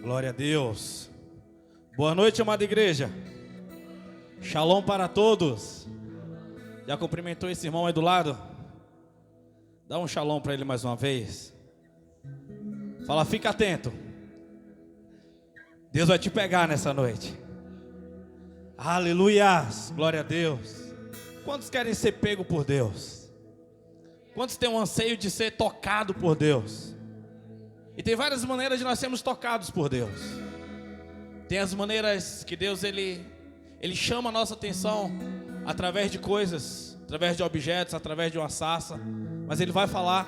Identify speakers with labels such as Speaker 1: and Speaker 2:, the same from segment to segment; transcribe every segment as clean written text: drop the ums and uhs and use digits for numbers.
Speaker 1: Glória a Deus. Boa noite, amada igreja. Shalom para todos. Já cumprimentou esse irmão aí do lado? Dá um shalom para ele mais uma vez. Fala, fica atento. Deus vai te pegar nessa noite. Aleluias, glória a Deus. Quantos querem ser pego por Deus? Quantos têm um anseio de ser tocado por Deus? E tem várias maneiras de nós sermos tocados por Deus. Tem as maneiras que Deus ele chama a nossa atenção através de coisas, através de objetos, através de uma sarça. Mas Ele vai falar.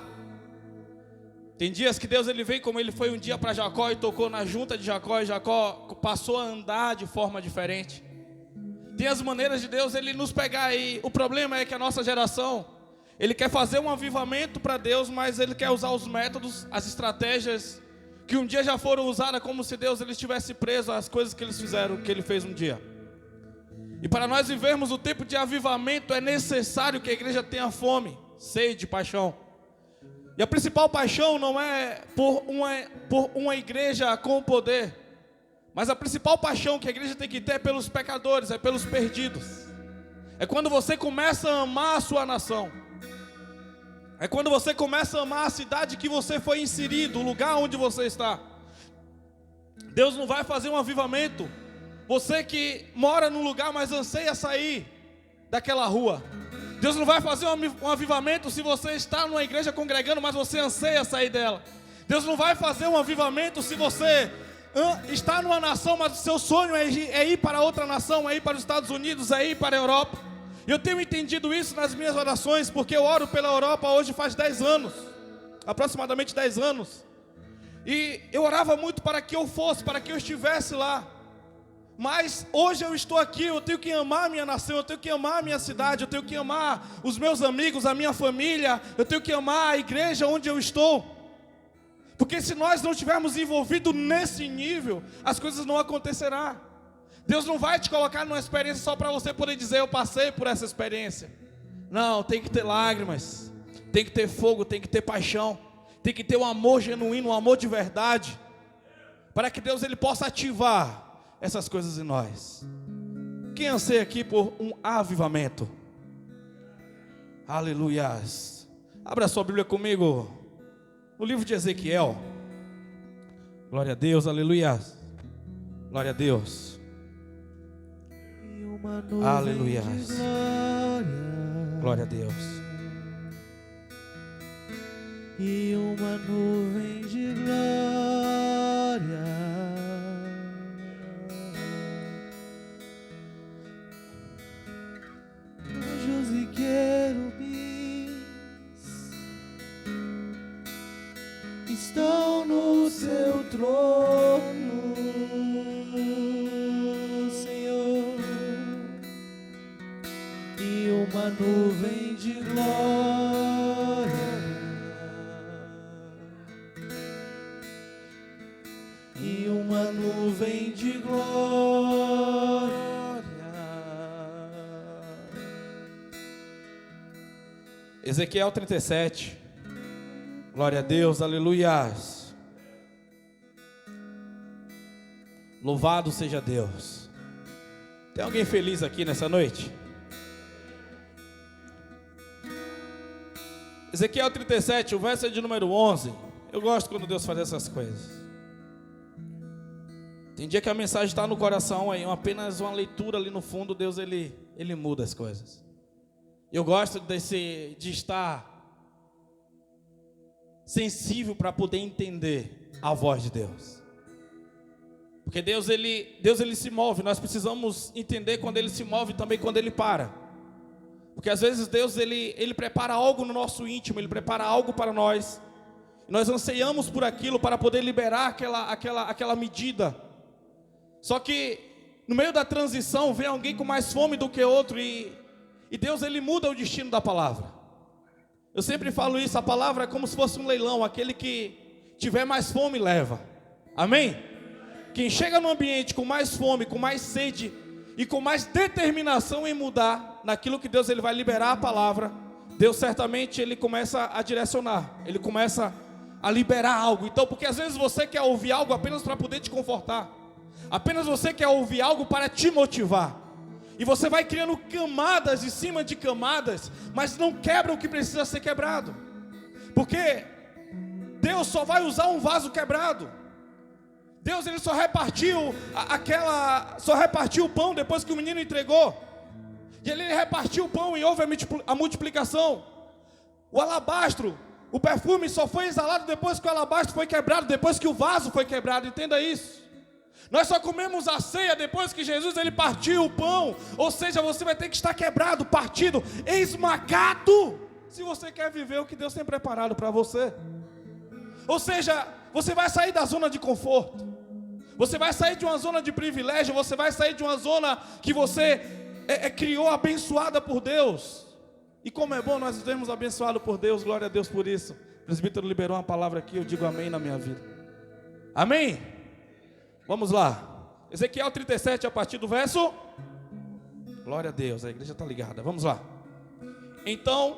Speaker 1: Tem dias que Deus ele vem como Ele foi um dia para Jacó e tocou na junta de Jacó, e Jacó passou a andar de forma diferente. Tem as maneiras de Deus ele nos pegar aí. O problema é que a nossa geração, ele quer fazer um avivamento para Deus, mas ele quer usar os métodos, as estratégias que um dia já foram usadas, como se Deus ele estivesse preso às coisas que eles fizeram, que Ele fez um dia. E para nós vivermos o tempo de avivamento, é necessário que a igreja tenha fome, sede, paixão. E a principal paixão não é por uma igreja com poder, mas a principal paixão que a igreja tem que ter é pelos pecadores, é pelos perdidos. É quando você começa a amar a sua nação. É quando você começa a amar a cidade que você foi inserido, o lugar onde você está. Deus não vai fazer um avivamento. Você que mora num lugar, mas anseia sair daquela rua. Deus não vai fazer um avivamento se você está numa igreja congregando, mas você anseia sair dela. Deus não vai fazer um avivamento se você está numa nação, mas o seu sonho é ir para outra nação, é ir para os Estados Unidos, é ir para a Europa. Eu tenho entendido isso nas minhas orações, porque eu oro pela Europa hoje faz 10 anos, aproximadamente 10 anos. E eu orava muito para que eu fosse, para que eu estivesse lá. Mas hoje eu estou aqui, eu tenho que amar a minha nação, eu tenho que amar a minha cidade, eu tenho que amar os meus amigos, a minha família, eu tenho que amar a igreja onde eu estou. Porque se nós não estivermos envolvidos nesse nível, as coisas não acontecerão. Deus não vai te colocar numa experiência só para você poder dizer, eu passei por essa experiência. Não, tem que ter lágrimas, tem que ter fogo, tem que ter paixão, tem que ter um amor genuíno, um amor de verdade, para que Deus ele possa ativar essas coisas em nós. Quem anseia aqui por um avivamento? Aleluias. Abra sua Bíblia comigo no livro de Ezequiel. Glória a Deus, aleluias. Glória a Deus. Aleluia. Glória a Deus.
Speaker 2: E uma nuvem de glória, anjos e querubins estão no seu trono, uma nuvem de glória, e uma nuvem de glória.
Speaker 1: Ezequiel 37. Glória a Deus, aleluias. Louvado seja Deus. Tem alguém feliz aqui nessa noite? Ezequiel 37, o verso é de número 11. Eu gosto quando Deus faz essas coisas. Tem dia que a mensagem está no coração, aí apenas uma leitura ali no fundo, Deus ele muda as coisas. Eu gosto de estar sensível para poder entender a voz de Deus. Porque Deus ele se move, nós precisamos entender quando Ele se move e também quando Ele para. Porque às vezes Deus ele prepara algo no nosso íntimo, Ele prepara algo para nós, e nós anseiamos por aquilo para poder liberar aquela medida. Só que no meio da transição vem alguém com mais fome do que outro, e Deus ele muda o destino da palavra. Eu sempre falo isso, a palavra é como se fosse um leilão, aquele que tiver mais fome leva. Amém? Quem chega no ambiente com mais fome, com mais sede e com mais determinação em mudar naquilo que Deus ele vai liberar a palavra, Deus certamente ele começa a direcionar, ele começa a liberar algo. Então, porque às vezes você quer ouvir algo apenas para poder te confortar, apenas você quer ouvir algo para te motivar, e você vai criando camadas em cima de camadas, mas não quebra o que precisa ser quebrado, porque Deus só vai usar um vaso quebrado. Deus, ele só repartiu o pão depois que o menino entregou, e ele repartiu o pão e houve a multiplicação. O alabastro, o perfume só foi exalado depois que o alabastro foi quebrado, depois que o vaso foi quebrado. Entenda isso. Nós só comemos a ceia depois que Jesus ele partiu o pão. Ou seja, você vai ter que estar quebrado, partido, esmagado, se você quer viver o que Deus tem preparado para você. Ou seja, você vai sair da zona de conforto, você vai sair de uma zona de privilégio, você vai sair de uma zona que você criou, abençoada por Deus. E como é bom nós sermos abençoados por Deus, glória a Deus por isso. O presbítero liberou uma palavra aqui, eu digo amém na minha vida. Amém? Vamos lá. Ezequiel 37, a partir do verso. Glória a Deus, a igreja está ligada. Vamos lá. Então,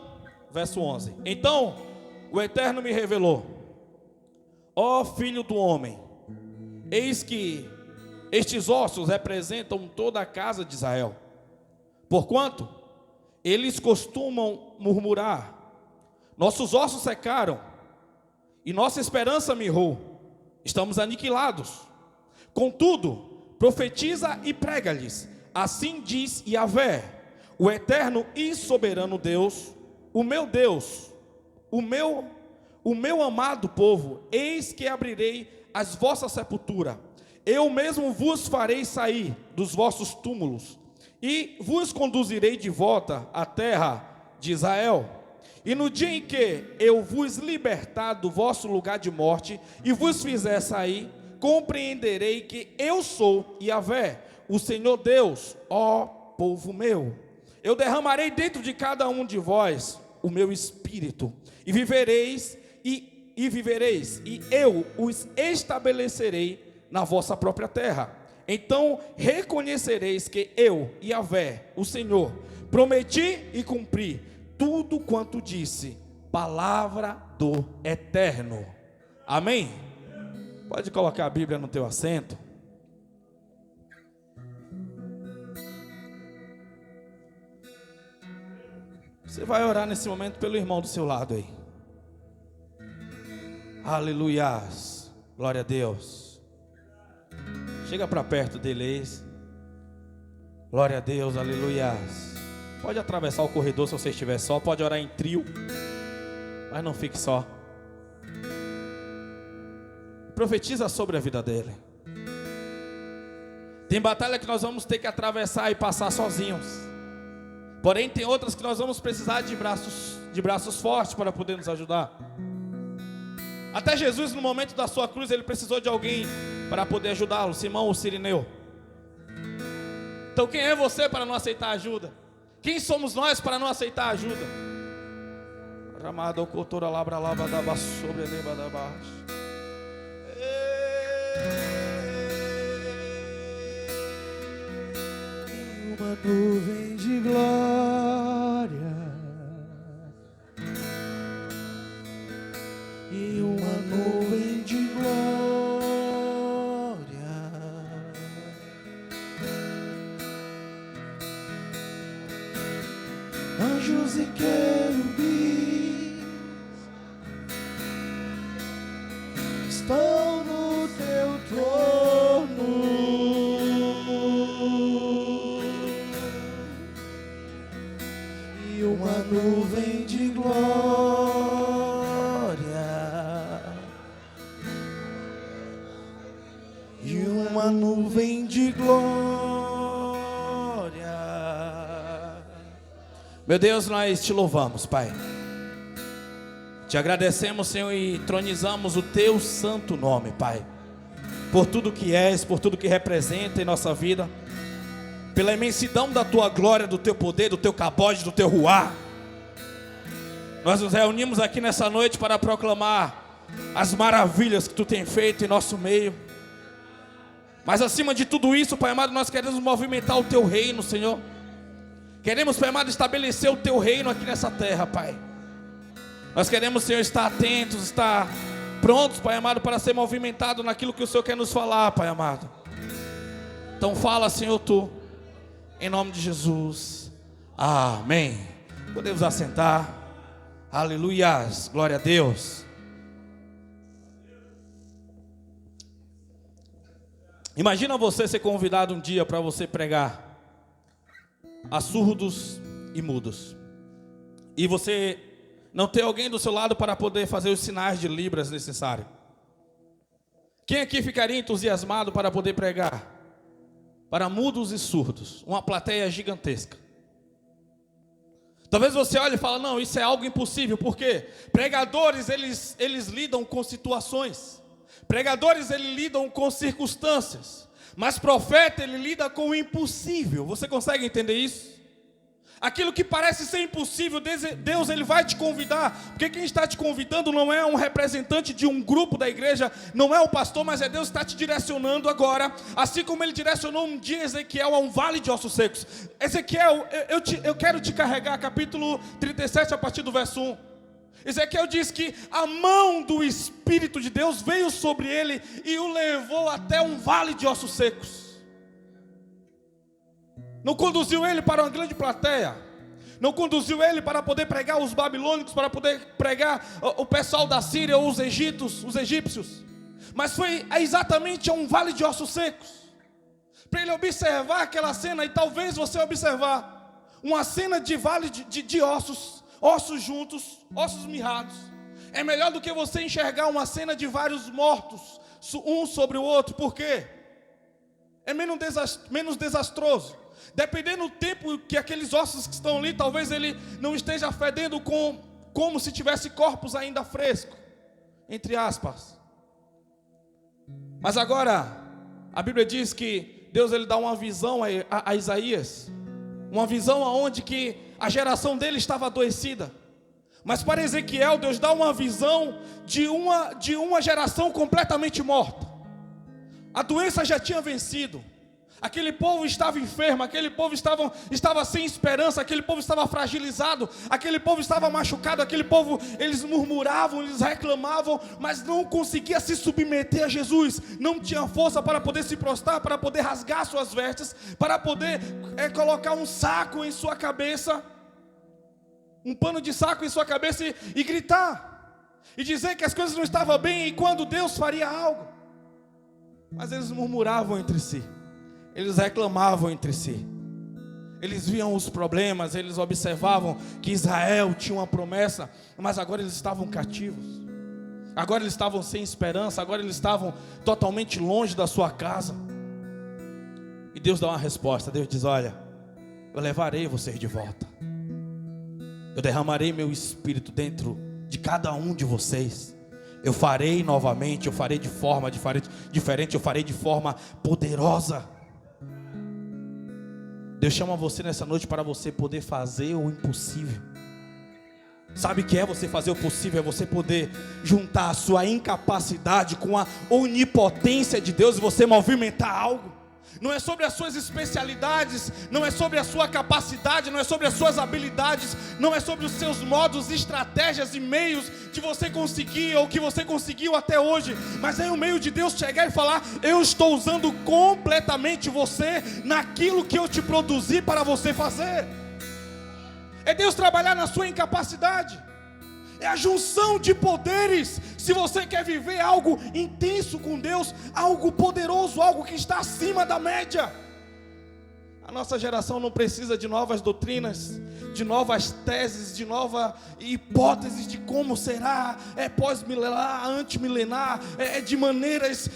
Speaker 1: verso 11. Então, o Eterno me revelou: ó filho do homem, eis que estes ossos representam toda a casa de Israel. Porquanto eles costumam murmurar: nossos ossos secaram e nossa esperança mirrou, estamos aniquilados. Contudo, profetiza e prega-lhes: assim diz Yahvé, o eterno e soberano Deus, o meu amado povo, eis que abrirei as vossas sepulturas, eu mesmo vos farei sair dos vossos túmulos, e vos conduzirei de volta à terra de Israel. E no dia em que eu vos libertar do vosso lugar de morte, e vos fizer sair, compreenderei que eu sou Yahvé, o Senhor Deus, ó povo meu. Eu derramarei dentro de cada um de vós o meu espírito, e vivereis, e eu os estabelecerei na vossa própria terra. Então reconhecereis que eu, Yahvé, o Senhor, prometi e cumpri tudo quanto disse, palavra do Eterno. Amém? Pode colocar a Bíblia no teu assento. Você vai orar nesse momento pelo irmão do seu lado aí. Aleluias, glória a Deus. Chega para perto dele. Glória a Deus, aleluias. Pode atravessar o corredor se você estiver só. Pode orar em trio, mas não fique só. Profetiza sobre a vida dele. Tem batalha que nós vamos ter que atravessar e passar sozinhos. Porém tem outras que nós vamos precisar de braços fortes para poder nos ajudar. Até Jesus, no momento da sua cruz, ele precisou de alguém para poder ajudá-lo, Simão o Cirineu. Então quem é você para não aceitar ajuda? Quem somos nós para não aceitar ajuda? Ramado cultura labra lava da sobre leva da baixo.
Speaker 2: Uma nuvem de glória e uma nuvem de glória, anjos e querubins estão no teu trono, e uma nuvem de glória e uma nuvem de glória.
Speaker 1: Meu Deus, nós te louvamos, Pai. Te agradecemos, Senhor, e tronizamos o teu santo nome, Pai, por tudo que és, por tudo que representa em nossa vida, pela imensidão da tua glória, do teu poder, do teu cabode, do teu ruá. Nós nos reunimos aqui nessa noite para proclamar as maravilhas que tu tem feito em nosso meio. Mas acima de tudo isso, Pai amado, nós queremos movimentar o teu reino, Senhor. Queremos, Pai amado, estabelecer o teu reino aqui nessa terra, Pai. Nós queremos, Senhor, estar atentos, estar prontos, Pai amado, para ser movimentado naquilo que o Senhor quer nos falar, Pai amado. Então fala, Senhor, Tu, em nome de Jesus, amém. Podemos assentar, aleluias, glória a Deus. Imagina você ser convidado um dia para você pregar a surdos e mudos, e você não ter alguém do seu lado para poder fazer os sinais de libras necessários. Quem aqui ficaria entusiasmado para poder pregar para mudos e surdos, uma plateia gigantesca? Talvez você olhe e fale, não, isso é algo impossível. Por quê? Pregadores, eles lidam com situações. Pregadores, eles lidam com circunstâncias. Mas profeta, ele lida com o impossível. Você consegue entender isso? Aquilo que parece ser impossível, Deus ele vai te convidar, porque quem está te convidando não é um representante de um grupo da igreja, não é o pastor, mas é Deus que está te direcionando agora, assim como ele direcionou um dia Ezequiel a um vale de ossos secos. Ezequiel, eu quero te carregar, capítulo 37, a partir do verso 1. Ezequiel diz que a mão do Espírito de Deus veio sobre ele e o levou até um vale de ossos secos. Não conduziu ele para uma grande plateia, não conduziu ele para poder pregar os babilônicos, para poder pregar o pessoal da Síria ou os egípcios, mas foi exatamente a um vale de ossos secos, para ele observar aquela cena. E talvez você observar uma cena de vale de ossos juntos, ossos mirrados, é melhor do que você enxergar uma cena de vários mortos, um sobre o outro. Por quê? É menos desastroso. Dependendo do tempo que aqueles ossos que estão ali, talvez ele não esteja fedendo como se tivesse corpos ainda frescos, entre aspas. Mas agora, a Bíblia diz que Deus ele dá uma visão a Isaías, uma visão aonde que a geração dele estava adoecida. Mas para Ezequiel, Deus dá uma visão de uma geração completamente morta. A doença já tinha vencido. Aquele povo estava enfermo, aquele povo estava sem esperança, aquele povo estava fragilizado, aquele povo estava machucado, aquele povo, eles murmuravam, eles reclamavam, mas não conseguia se submeter a Jesus, não tinha força para poder se prostrar, para poder rasgar suas vestes, para poder colocar um saco em sua cabeça, um pano de saco em sua cabeça e gritar, e dizer que as coisas não estavam bem e quando Deus faria algo. Mas eles murmuravam entre si. Eles reclamavam entre si. Eles viam os problemas, eles observavam que Israel tinha uma promessa, mas agora eles estavam cativos. Agora eles estavam sem esperança, agora eles estavam totalmente longe da sua casa. E Deus dá uma resposta. Deus diz: olha, eu levarei vocês de volta. Eu derramarei meu espírito dentro de cada um de vocês. Eu farei novamente, eu farei de forma diferente, eu farei de forma poderosa. Deus chama você nessa noite para você poder fazer o impossível. Sabe o que é você fazer o possível? É você poder juntar a sua incapacidade com a onipotência de Deus e você movimentar algo. Não é sobre as suas especialidades, não é sobre a sua capacidade, não é sobre as suas habilidades, não é sobre os seus modos, estratégias e meios de você conseguir ou que você conseguiu até hoje, mas é o meio de Deus chegar e falar: eu estou usando completamente você naquilo que eu te produzi para você fazer. É Deus trabalhar na sua incapacidade. É a junção de poderes. Se você quer viver algo intenso com Deus, algo poderoso, algo que está acima da média. A nossa geração não precisa de novas doutrinas, de novas teses, de novas hipóteses de como será, pós-milenar, antimilenar, de maneiras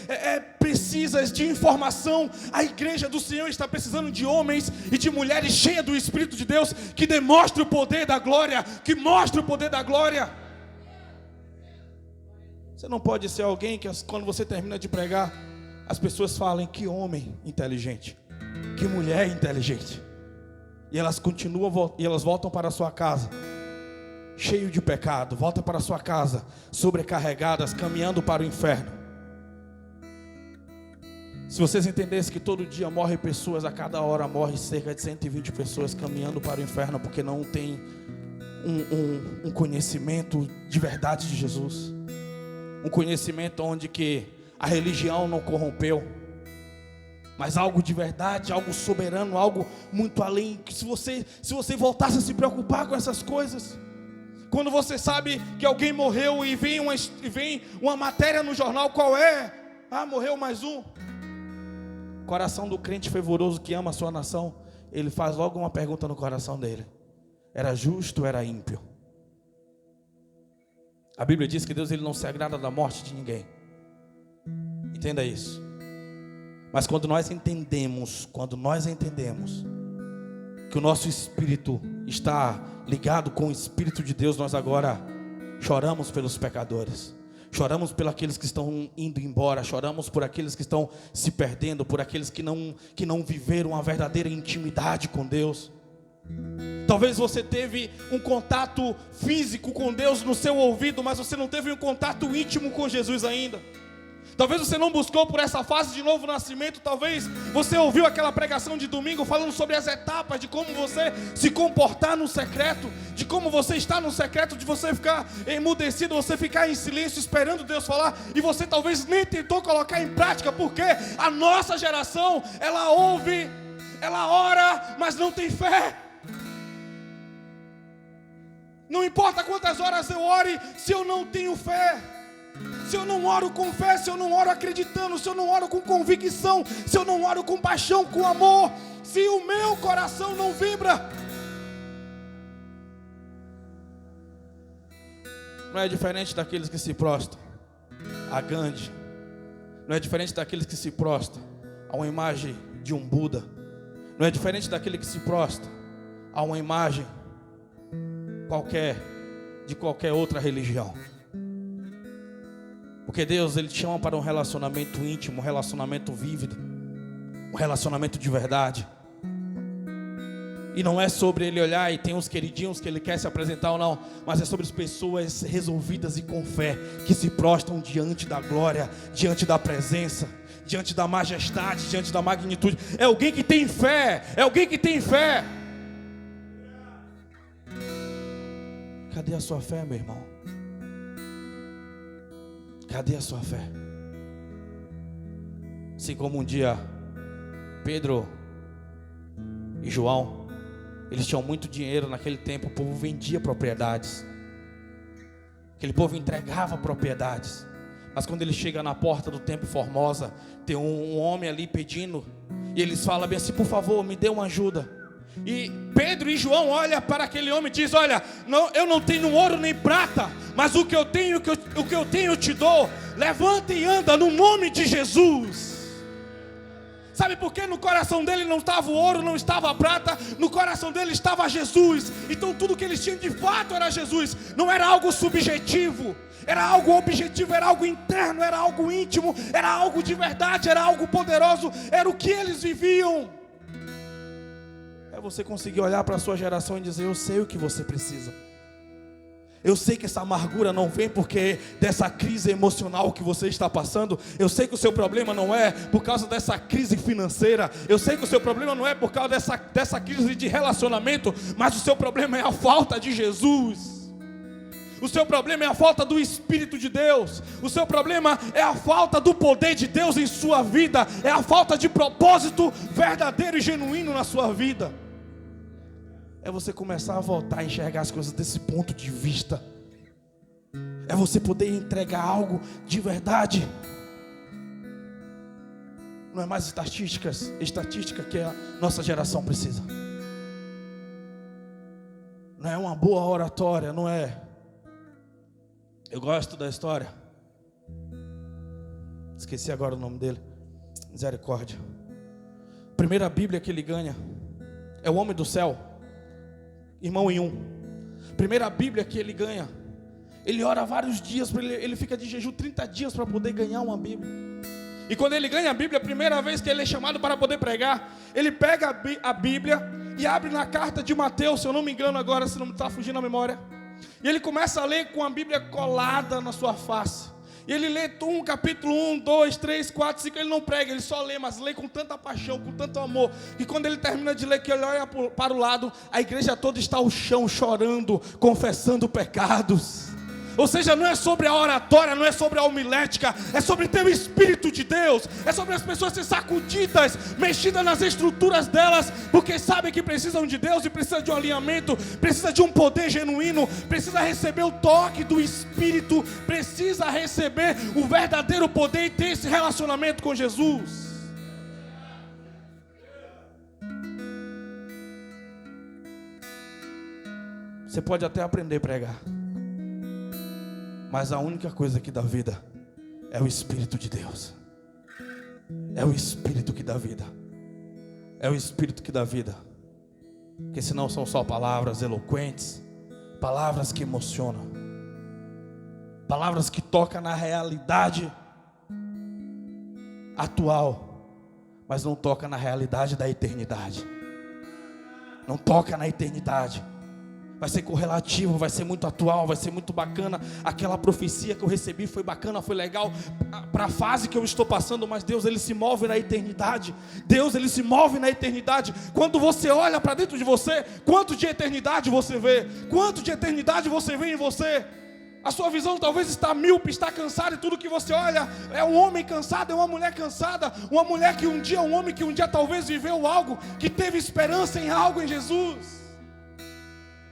Speaker 1: precisas de informação. A igreja do Senhor está precisando de homens e de mulheres cheias do Espírito de Deus, que demonstrem o poder da glória, que mostrem o poder da glória. Você não pode ser alguém que quando você termina de pregar, as pessoas falem: que homem inteligente, que mulher inteligente. E elas continuam e elas voltam para a sua casa cheio de pecado, voltam para a sua casa sobrecarregadas, caminhando para o inferno. Se vocês entendessem que todo dia morrem pessoas, a cada hora morre cerca de 120 pessoas caminhando para o inferno porque não tem um conhecimento de verdade de Jesus. Um conhecimento onde que a religião não corrompeu, mas algo de verdade, algo soberano, algo muito além. Que se você voltasse a se preocupar com essas coisas, quando você sabe que alguém morreu e vem uma matéria no jornal, qual é? Ah, morreu mais um. Coração do crente fervoroso que ama a sua nação, ele faz logo uma pergunta no coração dele: era justo ou era ímpio? A Bíblia diz que Deus ele não se agrada da morte de ninguém. Entenda isso. Mas quando nós entendemos que o nosso espírito está ligado com o Espírito de Deus, nós agora choramos pelos pecadores, choramos por aqueles que estão indo embora, choramos por aqueles que estão se perdendo, por aqueles que não viveram uma verdadeira intimidade com Deus. Talvez você teve um contato físico com Deus no seu ouvido, mas você não teve um contato íntimo com Jesus ainda. Talvez você não buscou por essa fase de novo nascimento. Talvez você ouviu aquela pregação de domingo falando sobre as etapas de como você se comportar no secreto, de como você está no secreto, de você ficar emudecido, você ficar em silêncio esperando Deus falar, e você talvez nem tentou colocar em prática, porque a nossa geração, ela ouve, ela ora, mas não tem fé. Não importa quantas horas eu ore, se eu não tenho fé, se eu não oro com fé, se eu não oro acreditando, se eu não oro com convicção, se eu não oro com paixão, com amor, se o meu coração não vibra, não é diferente daqueles que se prostram a Gandhi, não é diferente daqueles que se prostram a uma imagem de um Buda, não é diferente daquele que se prostra a uma imagem de qualquer outra religião. Porque Deus, Ele te chama para um relacionamento íntimo, um relacionamento vívido, um relacionamento de verdade. E não é sobre Ele olhar e tem uns queridinhos que Ele quer se apresentar ou não, mas é sobre as pessoas resolvidas e com fé, que se prostram diante da glória, diante da presença, diante da majestade, diante da magnitude. É alguém que tem fé, é alguém que tem fé. Cadê a sua fé, meu irmão? Cadê a sua fé? Assim como um dia Pedro e João, eles tinham muito dinheiro naquele tempo, o povo vendia propriedades, aquele povo entregava propriedades, mas quando ele chega na porta do Templo Formosa, tem um homem ali pedindo, e eles falam bem assim: por favor, me dê uma ajuda. E Pedro e João olham para aquele homem e dizem: olha, eu não tenho ouro nem prata, mas o que eu tenho eu te dou. Levanta e anda no nome de Jesus. Sabe por que no coração dele não estava o ouro, não estava a prata? No coração dele estava Jesus. Então tudo que eles tinham de fato era Jesus. Não era algo subjetivo, era algo objetivo, era algo interno, era algo íntimo, era algo de verdade, era algo poderoso, era o que eles viviam. Você conseguir olhar para a sua geração e dizer: eu sei o que você precisa. Eu sei que essa amargura não vem porque dessa crise emocional que você está passando. Eu sei que o seu problema não é por causa dessa crise financeira. Eu sei que o seu problema não é por causa dessa crise de relacionamento. Mas o seu problema é a falta de Jesus. O seu problema é a falta do Espírito de Deus. O seu problema é a falta do poder de Deus em sua vida. É a falta de propósito verdadeiro e genuíno na sua vida. É você começar a voltar a enxergar as coisas desse ponto de vista. É você poder entregar algo de verdade. Não é mais estatística que a nossa geração precisa. Não é uma boa oratória, não é. Eu gosto da história. Esqueci agora o nome dele. Misericórdia. Primeira Bíblia que ele ganha é o homem do céu, irmão em um. Primeira Bíblia que ele ganha, ele ora vários dias, ele fica de jejum 30 dias para poder ganhar uma Bíblia. E quando ele ganha a Bíblia, a primeira vez que ele é chamado para poder pregar, ele pega a Bíblia e abre na carta de Mateus, se eu não me engano agora, se não me está fugindo a memória. E ele começa a ler com a Bíblia colada na sua face. E ele lê capítulo 1, 2, 3, 4, 5, ele não prega, ele só lê, mas lê com tanta paixão, com tanto amor. E quando ele termina de ler, que ele olha para o lado, a igreja toda está ao chão chorando, confessando pecados. Ou seja, não é sobre a oratória, não é sobre a homilética, é sobre ter o Espírito de Deus, é sobre as pessoas serem sacudidas, mexidas nas estruturas delas, porque sabem que precisam de Deus e precisam de um alinhamento, precisa de um poder genuíno, precisa receber o toque do Espírito, precisa receber o verdadeiro poder e ter esse relacionamento com Jesus. Você pode até aprender a pregar, mas a única coisa que dá vida é o Espírito de Deus. É o Espírito que dá vida. É o Espírito que dá vida. Porque senão são só palavras eloquentes, palavras que emocionam, palavras que tocam na realidade atual, mas não toca na realidade da eternidade. Não toca na eternidade. Vai ser correlativo, vai ser muito atual, vai ser muito bacana. Aquela profecia que eu recebi foi bacana, foi legal para a fase que eu estou passando, mas Deus, Ele se move na eternidade. Deus, Ele se move na eternidade. Quando você olha para dentro de você, quanto de eternidade você vê? Quanto de eternidade você vê em você? A sua visão talvez está míope, está cansada, e tudo que você olha é um homem cansado, é uma mulher cansada, uma mulher que um dia, um homem que um dia talvez viveu algo, que teve esperança em algo em Jesus,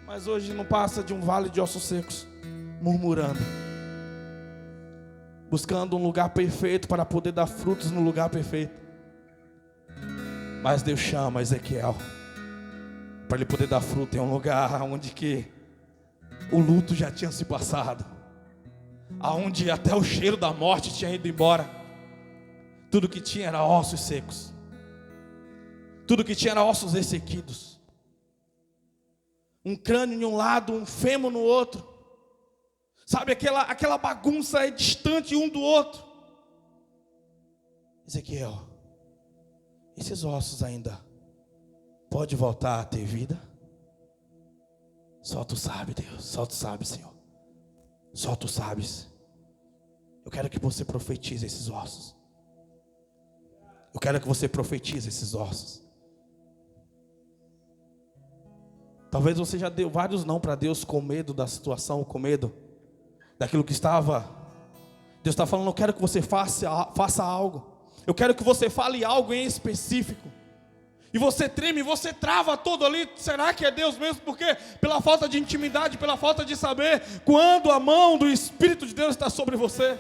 Speaker 1: mas hoje não passa de um vale de ossos secos, murmurando, buscando um lugar perfeito para poder dar frutos no lugar perfeito. Mas Deus chama Ezequiel para ele poder dar fruto em um lugar onde que o luto já tinha se passado, aonde até o cheiro da morte tinha ido embora. Tudo que tinha era ossos secos, tudo que tinha era ossos ressequidos, um crânio em um lado, um fêmur no outro, sabe, aquela bagunça é distante um do outro. Ezequiel, esses ossos ainda pode voltar a ter vida? Só tu sabe, Deus, só tu sabe, Senhor, só tu sabes. Eu quero que você profetize esses ossos. Eu quero que você profetize esses ossos. Talvez você já deu vários não para Deus, com medo da situação, com medo daquilo que estava. Deus está falando, eu quero que você faça algo. Eu quero que você fale algo em específico. E você treme, você trava todo ali. Será que é Deus mesmo? Porque pela falta de intimidade, pela falta de saber, quando a mão do Espírito de Deus está sobre você,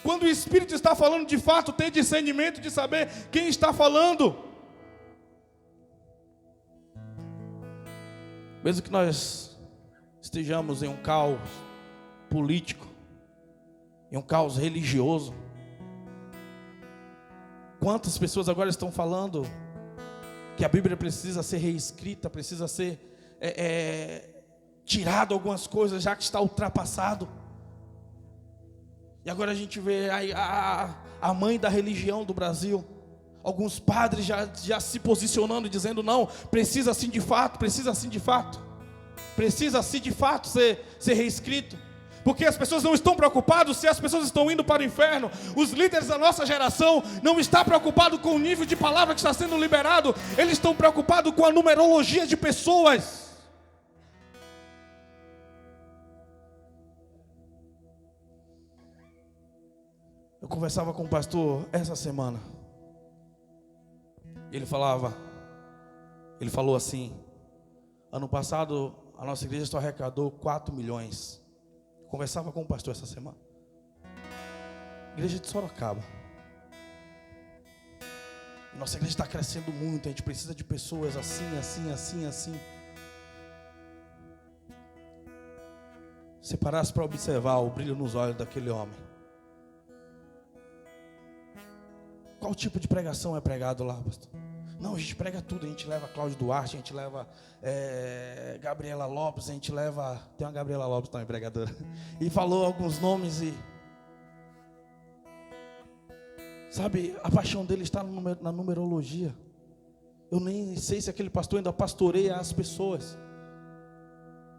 Speaker 1: quando o Espírito está falando de fato, tem discernimento de saber quem está falando. Mesmo que nós estejamos em um caos político, em um caos religioso, quantas pessoas agora estão falando que a Bíblia precisa ser reescrita, precisa ser tirado algumas coisas, já que está ultrapassado. E agora a gente vê a mãe da religião do Brasil, alguns padres já se posicionando e dizendo, não, precisa assim de fato, precisa assim de fato, precisa assim de fato ser reescrito. Porque as pessoas não estão preocupadas se as pessoas estão indo para o inferno. Os líderes da nossa geração não estão preocupados com o nível de palavra que está sendo liberado. Eles estão preocupados com a numerologia de pessoas. Eu conversava com um pastor essa semana. Ele falou assim, ano passado a nossa igreja só arrecadou 4 milhões. Conversava com o pastor essa semana. Igreja de Sorocaba. Nossa igreja está crescendo muito. A gente precisa de pessoas assim. Se parasse para observar o brilho nos olhos daquele homem, qual tipo de pregação é pregado lá, pastor? Não, a gente prega tudo, a gente leva Cláudio Duarte, a gente leva Gabriela Lopes, a gente leva... Tem uma Gabriela Lopes também, pregadora. E falou alguns nomes e... Sabe, a paixão dele está na numerologia. Eu nem sei se aquele pastor ainda pastoreia as pessoas.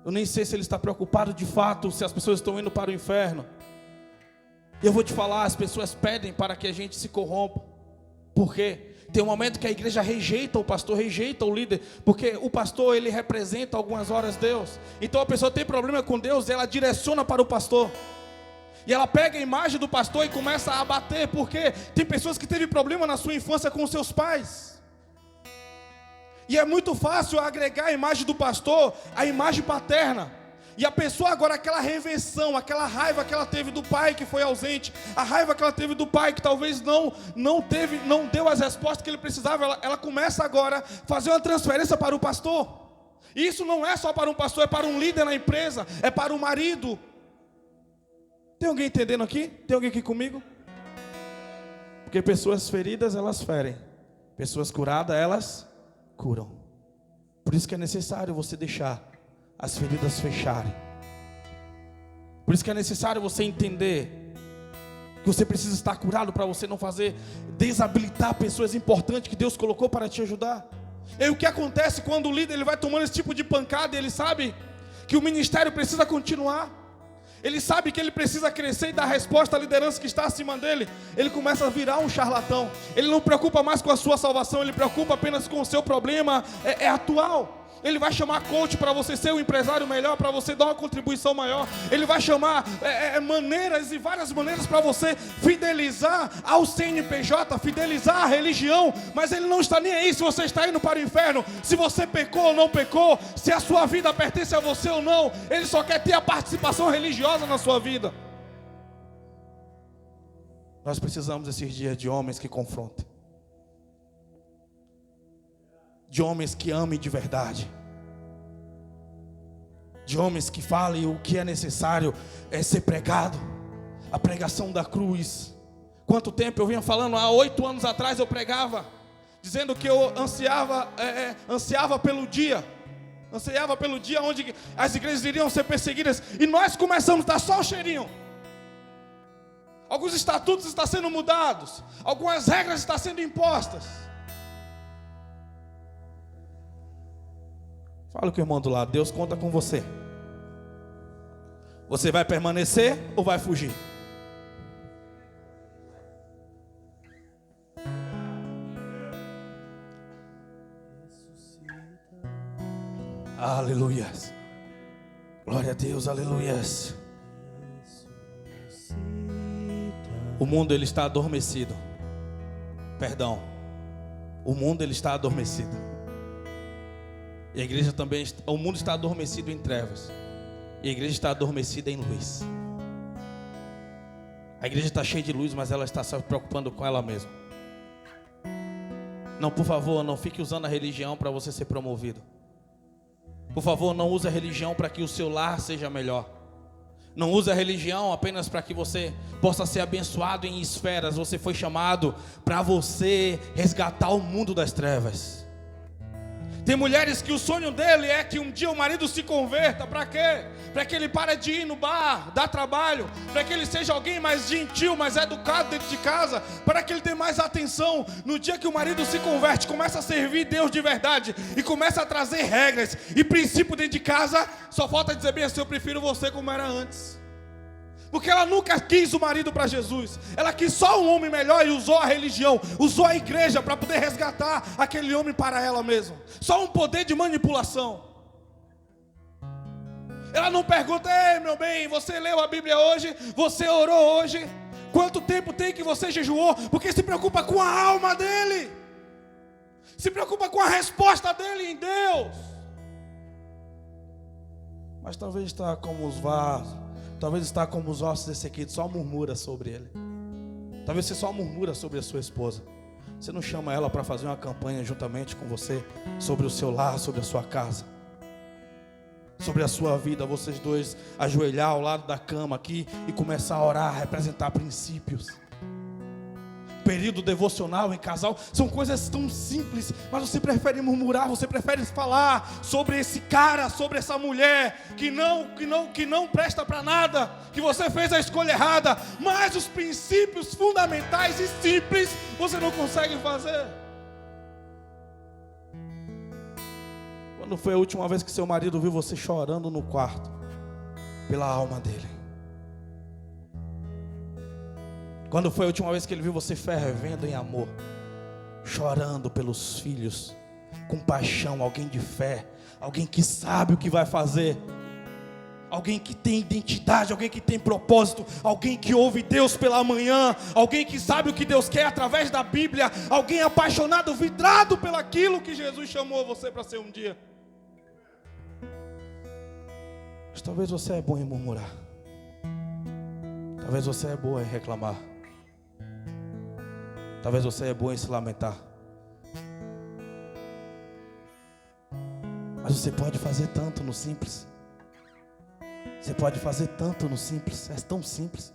Speaker 1: Eu nem sei se ele está preocupado de fato, se as pessoas estão indo para o inferno. E eu vou te falar, as pessoas pedem para que a gente se corrompa. Por quê? Tem um momento que a igreja rejeita o pastor, rejeita o líder, porque o pastor, ele representa algumas horas Deus. Então a pessoa tem problema com Deus, ela direciona para o pastor. E ela pega a imagem do pastor e começa a abater, porque tem pessoas que teve problema na sua infância com os seus pais. E é muito fácil agregar a imagem do pastor à imagem paterna. E a pessoa agora, aquela reversão, aquela raiva que ela teve do pai que foi ausente, a raiva que ela teve do pai que talvez não deu as respostas que ele precisava, ela começa agora a fazer uma transferência para o pastor. E isso não é só para um pastor, é para um líder na empresa, é para o marido. Tem alguém entendendo aqui? Tem alguém aqui comigo? Porque pessoas feridas, elas ferem. Pessoas curadas, elas curam. Por isso que é necessário você deixar as feridas fecharem. Por isso que é necessário você entender que você precisa estar curado para você não fazer desabilitar pessoas importantes que Deus colocou para te ajudar. E aí, o que acontece quando o líder ele vai tomando esse tipo de pancada, ele sabe que o ministério precisa continuar. Ele sabe que ele precisa crescer e dar resposta à liderança que está acima dele. Ele começa a virar um charlatão. Ele não preocupa mais com a sua salvação, ele preocupa apenas com o seu problema atual. Ele vai chamar coach para você ser um empresário melhor, para você dar uma contribuição maior. Ele vai chamar maneiras e várias maneiras para você fidelizar ao CNPJ, fidelizar a religião. Mas ele não está nem aí se você está indo para o inferno, se você pecou ou não pecou, se a sua vida pertence a você ou não. Ele só quer ter a participação religiosa na sua vida. Nós precisamos esses dias de homens que confrontem, de homens que amem de verdade, de homens que falem o que é necessário ser pregado, a pregação da cruz. Quanto tempo eu vinha falando, há 8 anos atrás eu pregava, dizendo que eu ansiava pelo dia onde as igrejas iriam ser perseguidas, e nós começamos a dar só o cheirinho. Alguns estatutos estão sendo mudados, algumas regras estão sendo impostas. Fala com o irmão do lado, Deus conta com você. Você vai permanecer ou vai fugir? Aleluias. Glória a Deus, aleluias. O mundo ele está adormecido. Perdão. O mundo ele está adormecido. E a igreja também, o mundo está adormecido em trevas. E a igreja está adormecida em luz. A igreja está cheia de luz, mas ela está se preocupando com ela mesma. Não, por favor, não fique usando a religião para você ser promovido. Por favor, não use a religião para que o seu lar seja melhor. Não use a religião apenas para que você possa ser abençoado em esferas. Você foi chamado para você resgatar o mundo das trevas. Tem mulheres que o sonho dele é que um dia o marido se converta. Para quê? Para que ele pare de ir no bar, dar trabalho, para que ele seja alguém mais gentil, mais educado dentro de casa, para que ele dê mais atenção. No dia que o marido se converte, começa a servir Deus de verdade e começa a trazer regras e princípio dentro de casa, só falta dizer bem assim: eu prefiro você como era antes. Porque ela nunca quis o marido para Jesus. Ela quis só um homem melhor e usou a religião, usou a igreja para poder resgatar aquele homem para ela mesma. Só um poder de manipulação. Ela não pergunta: ei, meu bem, você leu a Bíblia hoje? Você orou hoje? Quanto tempo tem que você jejuou? Porque se preocupa com a alma dele. Se preocupa com a resposta dele em Deus. Mas talvez está como os vasos. Talvez está como os ossos desse aqui, só murmura sobre ele. Talvez você só murmura sobre a sua esposa. Você não chama ela para fazer uma campanha juntamente com você sobre o seu lar, sobre a sua casa, sobre a sua vida. Vocês dois ajoelhar ao lado da cama aqui e começar a orar, a representar princípios. Período devocional em casal são coisas tão simples, mas você prefere murmurar, você prefere falar sobre esse cara, sobre essa mulher que não presta para nada, que você fez a escolha errada, mas os princípios fundamentais e simples você não consegue fazer. Quando foi a última vez que seu marido viu você chorando no quarto pela alma dele? Quando foi a última vez que ele viu você fervendo em amor? chorando pelos filhos, com paixão, alguém de fé, alguém que sabe o que vai fazer, alguém que tem identidade, alguém que tem propósito, alguém que ouve Deus pela manhã, alguém que sabe o que Deus quer através da Bíblia, alguém apaixonado, vidrado pelaquilo que Jesus chamou você para ser um dia. Mas talvez você é bom em murmurar, talvez você é boa em reclamar, talvez você é bom em se lamentar, mas você pode fazer tanto no simples. Você pode fazer tanto no simples, é tão simples.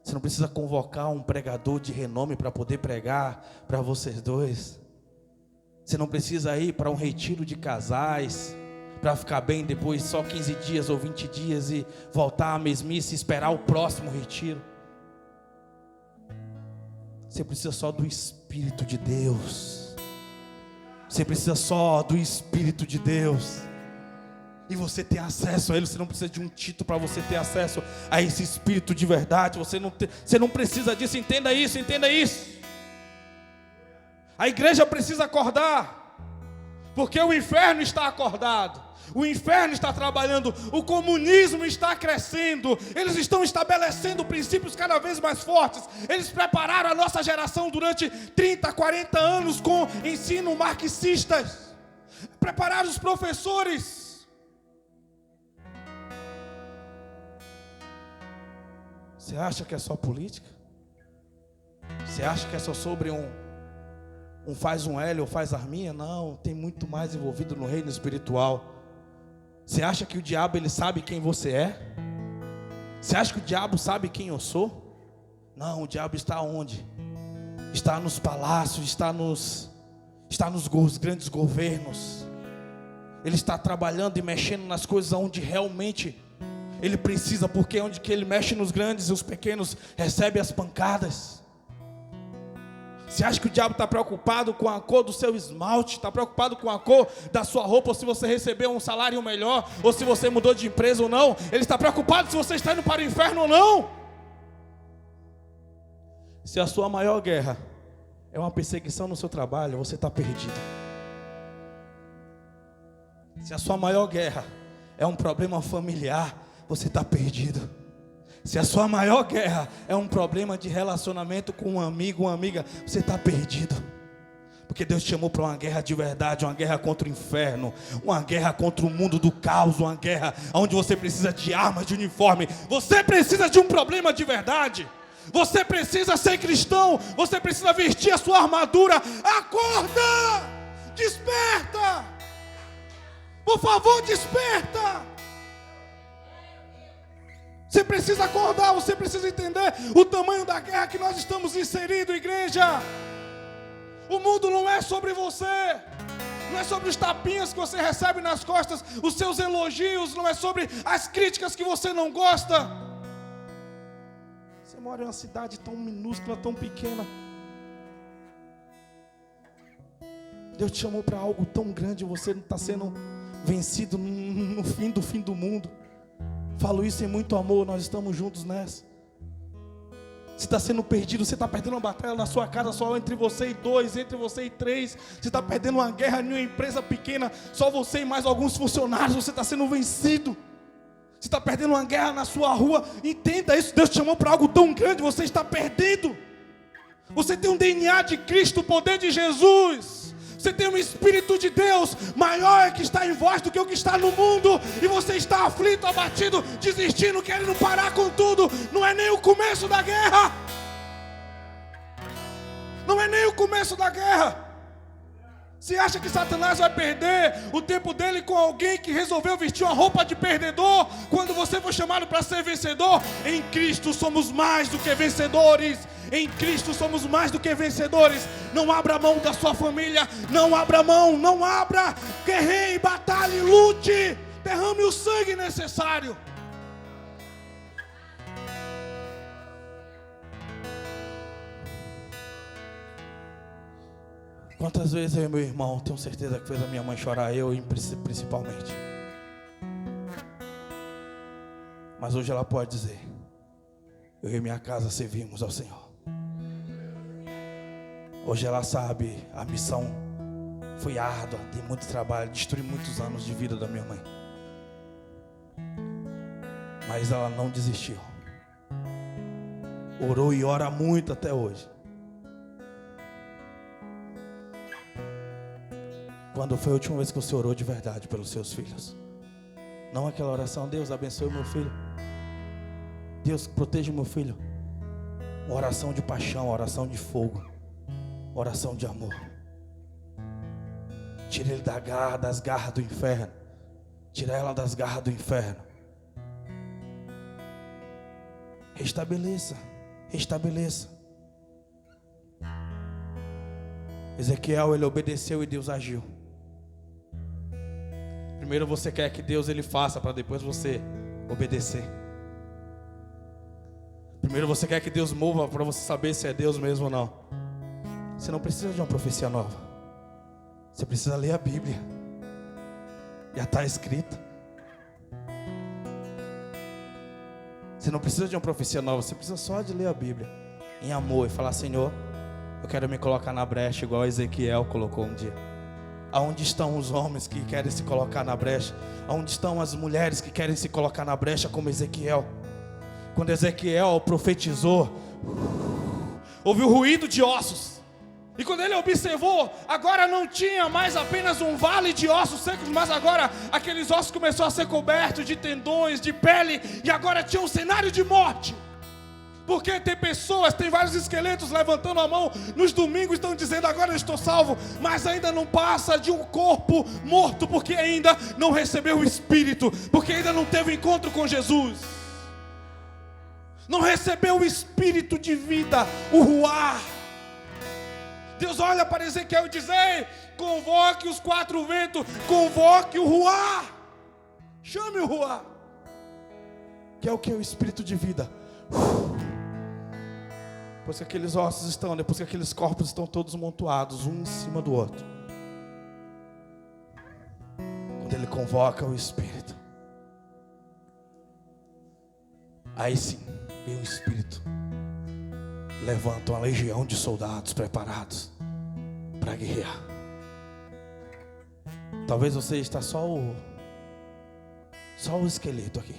Speaker 1: Você não precisa convocar um pregador de renome para poder pregar para vocês dois. Você não precisa ir para um retiro de casais para ficar bem depois só 15 dias ou 20 dias e voltar à mesmice e esperar o próximo retiro. Você precisa só do Espírito de Deus. Você precisa só do Espírito de Deus. E você tem acesso a Ele. Você não precisa de um título para você ter acesso a esse Espírito de verdade. Você não precisa disso. Entenda isso, entenda isso. A igreja precisa acordar, porque o inferno está acordado, o inferno está trabalhando, o comunismo está crescendo, eles estão estabelecendo princípios cada vez mais fortes. Eles prepararam a nossa geração durante 30, 40 anos com ensino marxistas, prepararam os professores. Você acha que é só política? Você acha que é só sobre um faz um L ou faz arminha? Não, tem muito mais envolvido no reino espiritual. Você acha que o diabo ele sabe quem você é? Você acha que o diabo sabe quem eu sou? Não, o diabo está onde? Está nos palácios, está nos grandes governos. Ele está trabalhando e mexendo nas coisas onde realmente ele precisa, porque é onde que ele mexe nos grandes e os pequenos recebem as pancadas. Você acha que o diabo está preocupado com a cor do seu esmalte? Está preocupado com a cor da sua roupa? Ou se você recebeu um salário melhor? Ou se você mudou de empresa ou não? Ele está preocupado se você está indo para o inferno ou não? Se a sua maior guerra é uma perseguição no seu trabalho, você está perdido. Se a sua maior guerra é um problema familiar, você está perdido. Se a sua maior guerra é um problema de relacionamento com um amigo, uma amiga, você está perdido. Porque Deus te chamou para uma guerra de verdade, uma guerra contra o inferno, uma guerra contra o mundo do caos, uma guerra onde você precisa de armas, de uniforme. Você precisa de um problema de verdade. Você precisa ser cristão, você precisa vestir a sua armadura. Acorda! Desperta! Por favor, desperta! Você precisa acordar, você precisa entender o tamanho da guerra que nós estamos inseridos, igreja. O mundo não é sobre você, não é sobre os tapinhas que você recebe nas costas, os seus elogios, não é sobre as críticas que você não gosta. Você mora em uma cidade tão minúscula, tão pequena. Deus te chamou para algo tão grande, você não está sendo vencido no fim do mundo. Falo isso em muito amor, nós estamos juntos nessa. Você está sendo perdido, você está perdendo uma batalha na sua casa, só entre você e 2, entre você e 3. Você está perdendo uma guerra em uma empresa pequena, só você e mais alguns funcionários, você está sendo vencido. Você está perdendo uma guerra na sua rua, entenda isso, Deus te chamou para algo tão grande, você está perdendo. Você tem um DNA de Cristo, o poder de Jesus. Você tem um Espírito de Deus, maior é que está em vós do que o que está no mundo. E você está aflito, abatido, desistindo, querendo parar com tudo. Não é nem o começo da guerra. Não é nem o começo da guerra. Você acha que Satanás vai perder o tempo dele com alguém que resolveu vestir uma roupa de perdedor, quando você foi chamado para ser vencedor? Em Cristo somos mais do que vencedores. Em Cristo somos mais do que vencedores. Não abra mão da sua família. Não abra mão, não abra. Guerreie, batalhe, lute. Derrame o sangue necessário. Quantas vezes eu e meu irmão, tenho certeza que fez a minha mãe chorar, eu principalmente. Mas hoje ela pode dizer: eu e minha casa servimos ao Senhor. Hoje ela sabe, a missão foi árdua, tem muito trabalho, destruiu muitos anos de vida da minha mãe. Mas ela não desistiu. Orou e ora muito até hoje. Quando foi a última vez que você orou de verdade pelos seus filhos? Não aquela oração, Deus abençoe meu filho, Deus proteja meu filho. Uma oração de paixão, uma oração de fogo, uma oração de amor. Tira ele das garras do inferno. Tira ela das garras do inferno. Restabeleça, restabeleça. Ezequiel, ele obedeceu e Deus agiu. Primeiro você quer que Deus ele faça, para depois você obedecer. Primeiro você quer que Deus mova, para você saber se é Deus mesmo ou não. Você não precisa de uma profecia nova. Você precisa ler a Bíblia. Já está escrita. Você não precisa de uma profecia nova. Você precisa só de ler a Bíblia em amor e falar: Senhor, eu quero me colocar na brecha igual Ezequiel colocou um dia. Aonde estão os homens que querem se colocar na brecha? Aonde estão as mulheres que querem se colocar na brecha como Ezequiel? Quando Ezequiel profetizou, houve o ruído de ossos. E quando ele observou, agora não tinha mais apenas um vale de ossos secos, mas agora aqueles ossos começaram a ser cobertos de tendões, de pele, e agora tinha um cenário de morte. Porque tem pessoas, tem vários esqueletos levantando a mão nos domingos, estão dizendo: agora eu estou salvo, mas ainda não passa de um corpo morto, porque ainda não recebeu o Espírito, porque ainda não teve encontro com Jesus, não recebeu o Espírito de vida, o Ruá. Deus olha para Ezequiel e diz: ei, convoque os 4 ventos, convoque o Ruá, chame o Ruá, que é o que? O Espírito de vida. Depois que aqueles ossos estão, depois que aqueles corpos estão todos montuados, um em cima do outro, quando ele convoca o Espírito, aí sim, vem o Espírito, levanta uma legião de soldados preparados para guerrear. Talvez você está só o esqueleto aqui.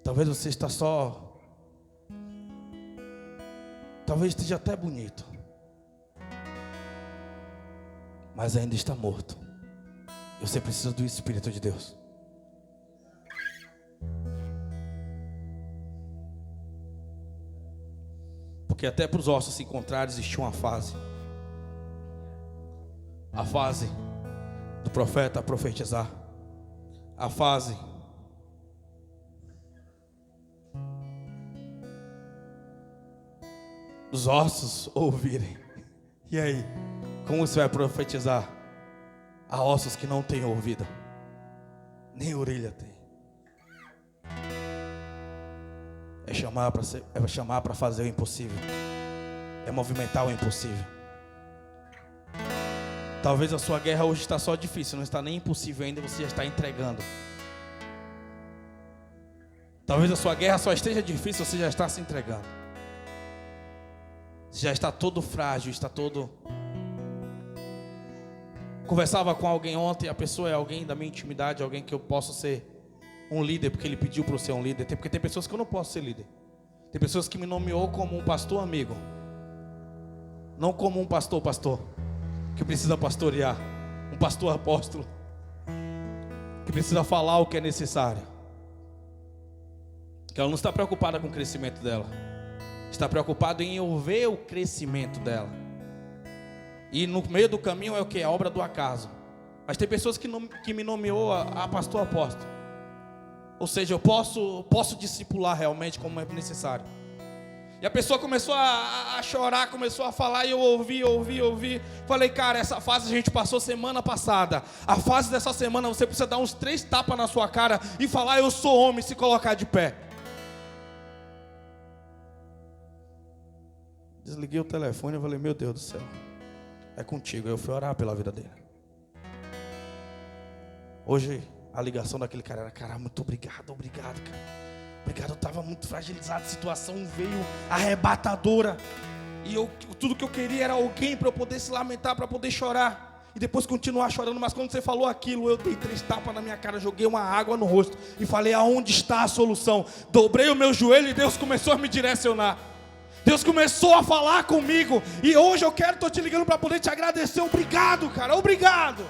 Speaker 1: Talvez você está só... Talvez esteja até bonito, mas ainda está morto. E você precisa do Espírito de Deus. Porque até para os ossos se encontrarem existia uma fase. A fase do profeta profetizar. A fase dos ossos ouvirem. E aí, como você vai profetizar a ossos que não têm ouvido, nem orelha tem? É chamar para fazer o impossível, é movimentar o impossível. Talvez a sua guerra hoje está só difícil, não está nem impossível ainda, você já está entregando. Talvez a sua guerra só esteja difícil, você já está se entregando. Você já está todo frágil, está todo... Conversava com alguém ontem, a pessoa é alguém da minha intimidade, alguém que eu posso ser um líder, porque ele pediu para eu ser um líder. Porque tem pessoas que eu não posso ser líder. Tem pessoas que me nomeou como um pastor amigo, não como um pastor que precisa pastorear, um pastor apóstolo que precisa falar o que é necessário. Que ela não está preocupada com o crescimento dela, está preocupada em eu ver o crescimento dela. E no meio do caminho é o que? A obra do acaso. Mas tem pessoas que me nomeou a pastor apóstolo. Ou seja, eu posso discipular realmente como é necessário. E a pessoa começou a chorar, começou a falar, e eu ouvi. Falei: cara, essa fase a gente passou semana passada. A fase dessa semana você precisa dar uns 3 tapas na sua cara e falar: eu sou homem, se colocar de pé. Desliguei o telefone e falei: meu Deus do céu, é contigo. Eu fui orar pela vida dele. Hoje a ligação daquele cara era: cara, muito obrigado, cara. Obrigado, eu estava muito fragilizado, a situação veio arrebatadora. E tudo que eu queria era alguém para eu poder se lamentar, para poder chorar. E depois continuar chorando. Mas quando você falou aquilo, eu dei 3 tapas na minha cara, joguei uma água no rosto e falei: aonde está a solução? Dobrei o meu joelho e Deus começou a me direcionar. Deus começou a falar comigo. E hoje eu estou te ligando para poder te agradecer. Obrigado, cara, obrigado.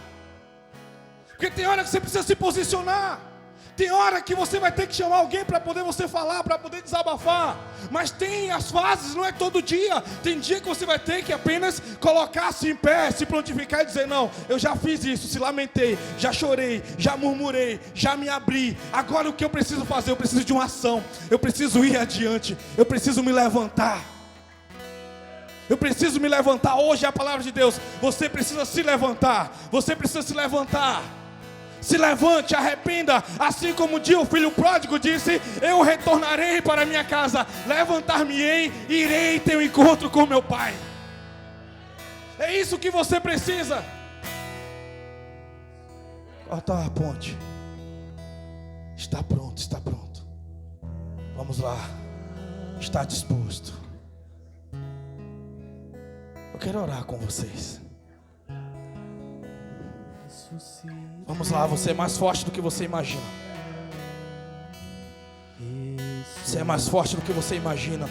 Speaker 1: Porque tem hora que você precisa se posicionar. Tem hora que você vai ter que chamar alguém para poder você falar, para poder desabafar. Mas tem as fases, não é todo dia. Tem dia que você vai ter que apenas colocar-se em pé, se prontificar e dizer: não, eu já fiz isso, se lamentei, já chorei, já murmurei, já me abri. Agora o que eu preciso fazer? Eu preciso de uma ação. Eu preciso ir adiante. Eu preciso me levantar. Eu preciso me levantar. Hoje é a palavra de Deus. Você precisa se levantar. Você precisa se levantar. Se levante, arrependa, assim como um dia o filho pródigo disse: eu retornarei para minha casa, levantar-me-ei, irei ter um encontro com meu pai. É isso que você precisa. Corta a ponte. Está pronto, está pronto. Vamos lá. Está disposto. Eu quero orar com vocês. Vamos lá, você é mais forte do que você imagina. Você é mais forte do que você imagina.